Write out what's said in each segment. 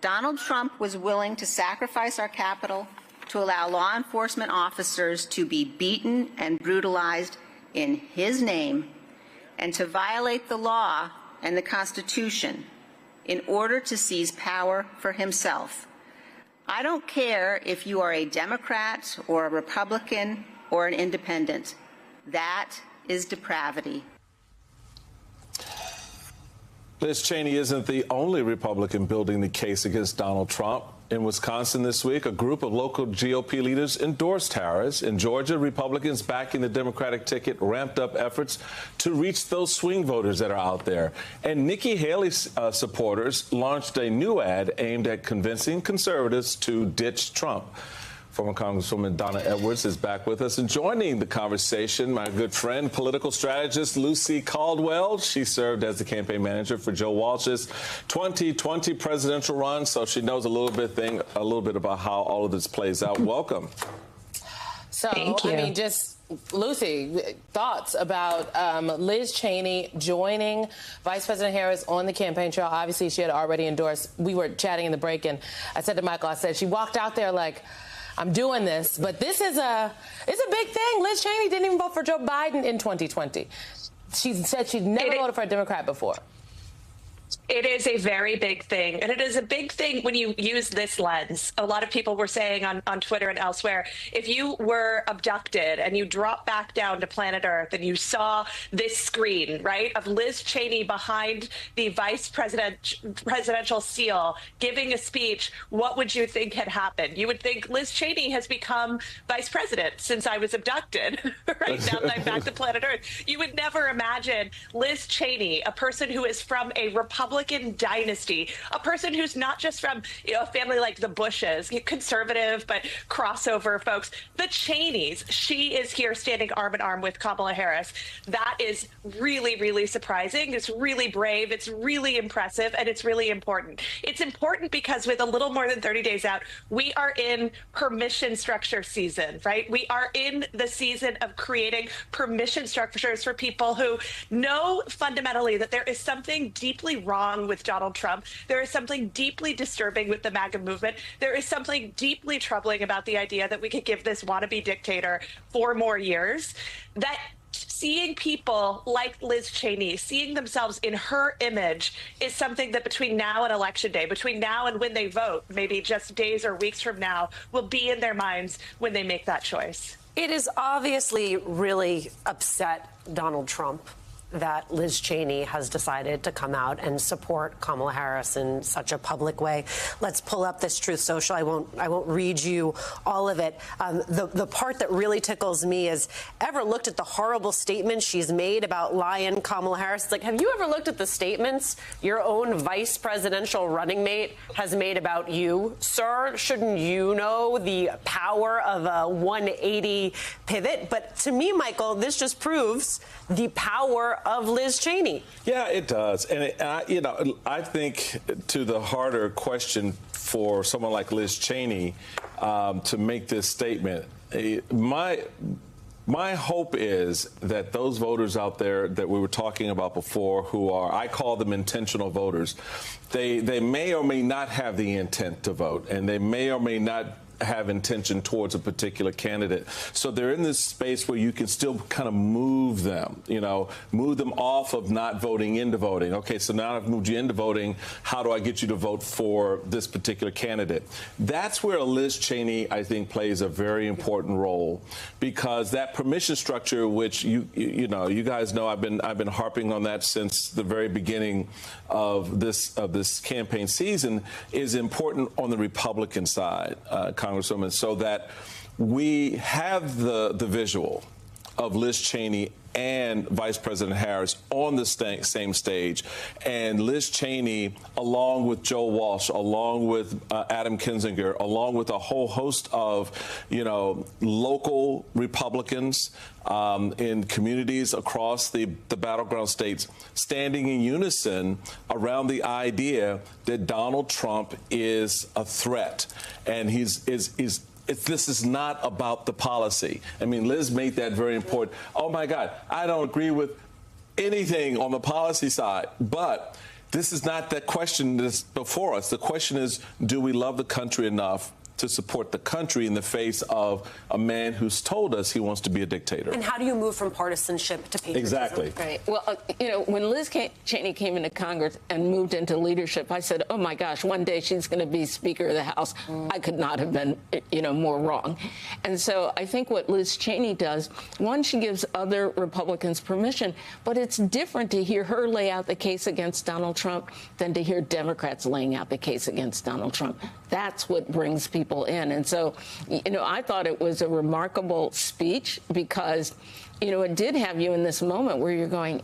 Donald Trump was willing to sacrifice our Capitol to allow law enforcement officers to be beaten and brutalized in his name and to violate the law and the Constitution in order to seize power for himself. I don't care if you are a Democrat or a Republican or an independent. That is depravity. Liz Cheney isn't the only Republican building the case against Donald Trump. In Wisconsin this week, a group of local GOP leaders endorsed Harris. In Georgia, Republicans backing the Democratic ticket ramped up efforts to reach those swing voters that are out there. And Nikki Haley's supporters launched a new ad aimed at convincing conservatives to ditch Trump. Former Congresswoman Donna Edwards is back with us, and joining the conversation, my good friend, political strategist Lucy Caldwell. She served as the campaign manager for Joe Walsh's 2020 presidential run, so she knows a little bit about how all of this plays out. Welcome. So, I mean, just Lucy, thoughts about Liz Cheney joining Vice President Harris on the campaign trail? Obviously, she had already endorsed. We were chatting in the break, and I said to Michael, I said she walked out there like, I'm doing this, but this is it's a big thing. Liz Cheney didn't even vote for Joe Biden in 2020. She said she'd never voted for a Democrat before. It is a very big thing. And it is a big thing when you use this lens. A lot of people were saying on Twitter and elsewhere, if you were abducted and you dropped back down to planet Earth and you saw this screen, right, of Liz Cheney behind the presidential seal giving a speech, what would you think had happened? You would think Liz Cheney has become vice president since I was abducted, right, now that I'm back to planet Earth. You would never imagine Liz Cheney, a person who is from a Republican dynasty, a person who's not just from a family like the Bushes, conservative but crossover folks, the Cheneys. She is here standing arm in arm with Kamala Harris. That is really, really surprising. It's really brave. It's really impressive, and it's really important. It's important because with a little more than 30 days out, we are in permission structure season, right? We are in the season of creating permission structures for people who know fundamentally that there is something deeply wrong with Donald Trump. There is something deeply disturbing with the MAGA movement. There is something deeply troubling about the idea that we could give this wannabe dictator 4 more years. That seeing people like Liz Cheney, seeing themselves in her image is something that between now and Election Day, between now and when they vote, maybe just days or weeks from now, will be in their minds when they make that choice. It is obviously really upset Donald Trump that Liz Cheney has decided to come out and support Kamala Harris in such a public way. Let's pull up this Truth Social. I won't read you all of it. The part that really tickles me is, ever looked at the horrible statements she's made about lying Kamala Harris? It's like, have you ever looked at the statements your own vice presidential running mate has made about you, sir? Shouldn't you know the power of a 180 pivot? But to me, Michael, this just proves the power of Liz Cheney. Yeah, it does. And, I think to the harder question for someone like Liz Cheney to make this statement, my hope is that those voters out there that we were talking about before, who are, I call them intentional voters, they may or may not have the intent to vote, and they may or may not have intention towards a particular candidate. So they're in this space where you can still kind of move them, move them off of not voting into voting. Okay, so now I've moved you into voting. How do I get you to vote for this particular candidate? That's where Liz Cheney, I think, plays a very important role, because that permission structure, which you guys know, I've been harping on that since the very beginning of this campaign season, is important on the Republican side, Congresswoman, so that we have the visual of Liz Cheney and Vice President Harris on the same stage, and Liz Cheney, along with Joe Walsh, along with Adam Kinzinger, along with a whole host of, local Republicans in communities across the battleground states, standing in unison around the idea that Donald Trump is a threat, and this is not about the policy. I mean, Liz made that very important. Oh, my God, I don't agree with anything on the policy side, but this is not the question that's before us. The question is, do we love the country enough to support the country in the face of a man who's told us he wants to be a dictator? And how do you move from partisanship to patriotism? Exactly. Right. Well, when Liz Cheney came into Congress and moved into leadership, I said, oh, my gosh, one day she's going to be Speaker of the House. I could not have been, more wrong. And so I think what Liz Cheney does, one, she gives other Republicans permission, but it's different to hear her lay out the case against Donald Trump than to hear Democrats laying out the case against Donald Trump. That's what brings people in. And so, I thought it was a remarkable speech because, it did have you in this moment where you're going,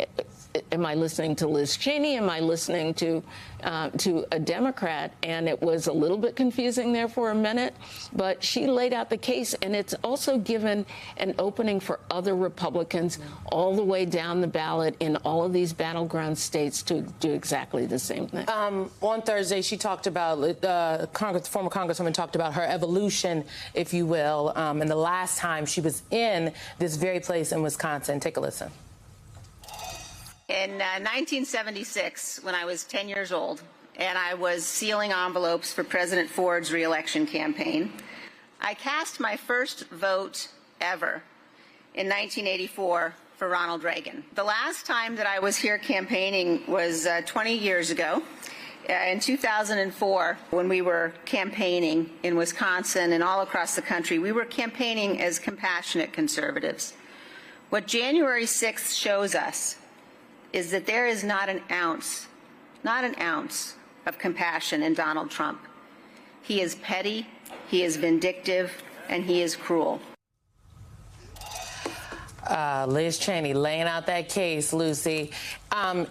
am I listening to Liz Cheney? Am I listening to a Democrat? And it was a little bit confusing there for a minute, but she laid out the case, and it's also given an opening for other Republicans all the way down the ballot in all of these battleground states to do exactly the same thing. On Thursday, she talked about, the former Congresswoman talked about her evolution, if you will, and the last time she was in this very place in Wisconsin. Take a listen. In 1976, when I was 10 years old, and I was sealing envelopes for President Ford's re-election campaign, I cast my first vote ever in 1984 for Ronald Reagan. The last time that I was here campaigning was 20 years ago. In 2004, when we were campaigning in Wisconsin and all across the country, we were campaigning as compassionate conservatives. What January 6th shows us is that there is not an ounce of compassion in Donald Trump. He is petty, he is vindictive, and he is cruel. Liz Cheney laying out that case, Lucy.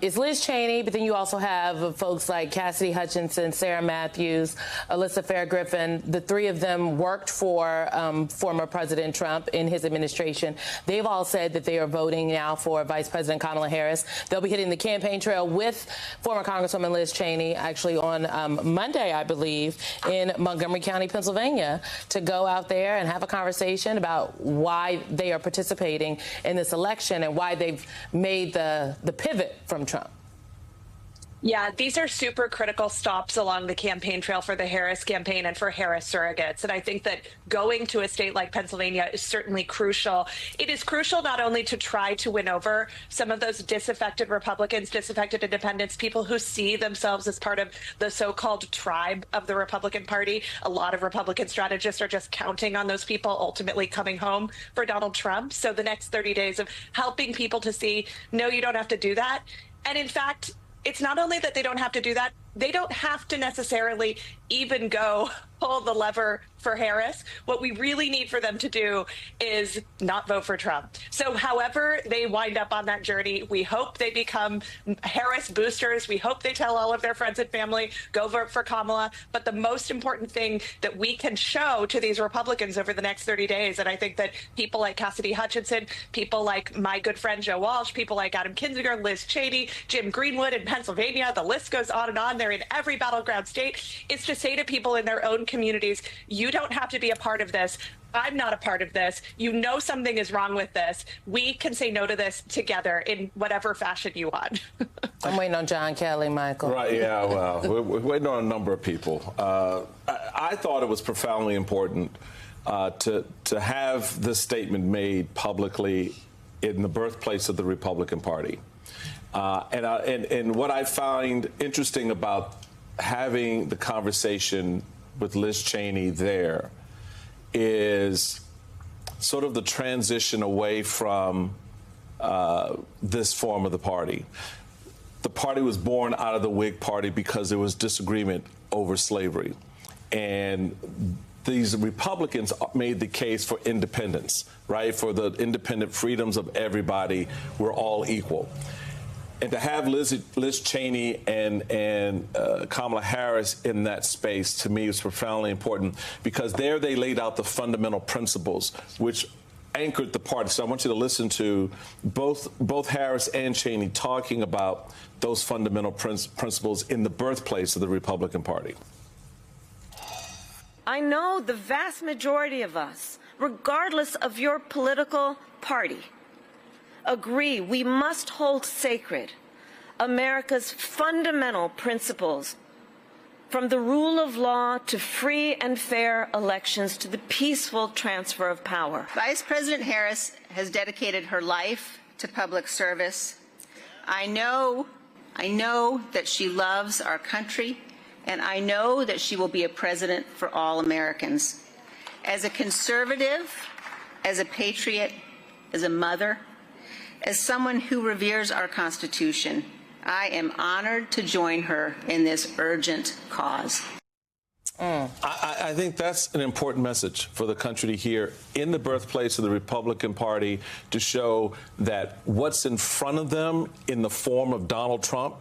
It's Liz Cheney, but then you also have folks like Cassidy Hutchinson, Sarah Matthews, Alyssa Fair-Griffin. The three of them worked for former President Trump in his administration. They've all said that they are voting now for Vice President Kamala Harris. They'll be hitting the campaign trail with former Congresswoman Liz Cheney actually on Monday, I believe, in Montgomery County, Pennsylvania, to go out there and have a conversation about why they are participating in this election and why they've made the pivot from Trump. Yeah, these are super critical stops along the campaign trail for the Harris campaign and for Harris surrogates. And I think that going to a state like Pennsylvania is certainly crucial. It is crucial not only to try to win over some of those disaffected Republicans, disaffected independents, people who see themselves as part of the so-called tribe of the Republican Party. A lot of Republican strategists are just counting on those people ultimately coming home for Donald Trump. So the next 30 days of helping people to see, no, you don't have to do that. And in fact, it's not only that they don't have to do that, they don't have to necessarily even go pull the lever for Harris. What we really need for them to do is not vote for Trump. So however they wind up on that journey, we hope they become Harris boosters. We hope they tell all of their friends and family, go vote for Kamala. But the most important thing that we can show to these Republicans over the next 30 days, and I think that people like Cassidy Hutchinson, people like my good friend Joe Walsh, people like Adam Kinzinger, Liz Cheney, Jim Greenwood in Pennsylvania, the list goes on and on. They're in every battleground state. It's to say to people in their own communities, you don't have to be a part of this. I'm not a part of this. You know something is wrong with this. We can say no to this together in whatever fashion you want. I'm waiting on John Kelly, Michael. Right, yeah, well, we're waiting on a number of people. I thought it was profoundly important to have this statement made publicly in the birthplace of the Republican Party. And what I find interesting about having the conversation with Liz Cheney there is sort of the transition away from this form of the party. The party was born out of the Whig Party because there was disagreement over slavery. And these Republicans made the case for independence, right? For the independent freedoms of everybody. We're all equal. And to have Liz Cheney and Kamala Harris in that space, to me, is profoundly important because there they laid out the fundamental principles which anchored the party. So I want you to listen to both Harris and Cheney talking about those fundamental principles in the birthplace of the Republican Party. I know the vast majority of us, regardless of your political party, agree we must hold sacred America's fundamental principles, from the rule of law to free and fair elections to the peaceful transfer of power. Vice President Harris has dedicated her life to public service. I know that she loves our country, and I know that she will be a president for all Americans. As a conservative, as a patriot, as a mother, as someone who reveres our Constitution, I am honored to join her in this urgent cause. I think that's an important message for the country to hear in the birthplace of the Republican Party, to show that what's in front of them in the form of Donald Trump,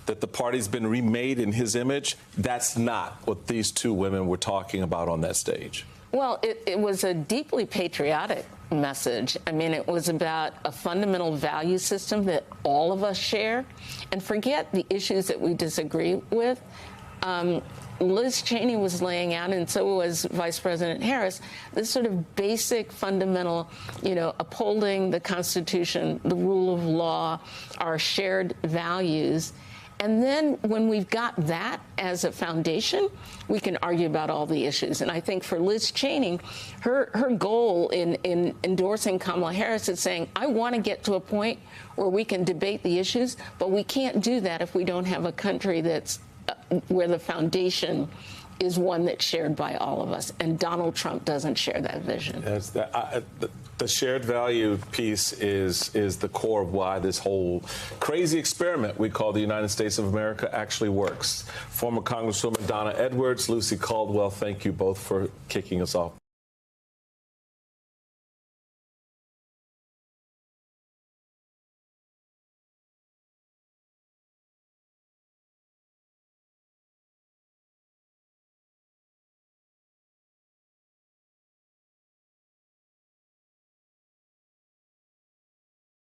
that the party's been remade in his image, that's not what these two women were talking about on that stage. Well, it was a deeply patriotic message. I mean, it was about a fundamental value system that all of us share. And forget the issues that we disagree with. Liz Cheney was laying out, and so was Vice President Harris, this sort of basic, fundamental, upholding the Constitution, the rule of law, our shared values. And then when we've got that as a foundation, we can argue about all the issues. And I think for Liz Cheney, her goal in endorsing Kamala Harris is saying, I want to get to a point where we can debate the issues, but we can't do that if we don't have a country that's where the foundation is one that's shared by all of us. And Donald Trump doesn't share that vision. That's the shared value piece is the core of why this whole crazy experiment we call the United States of America actually works. Former Congresswoman Donna Edwards, Lucy Caldwell, thank you both for kicking us off.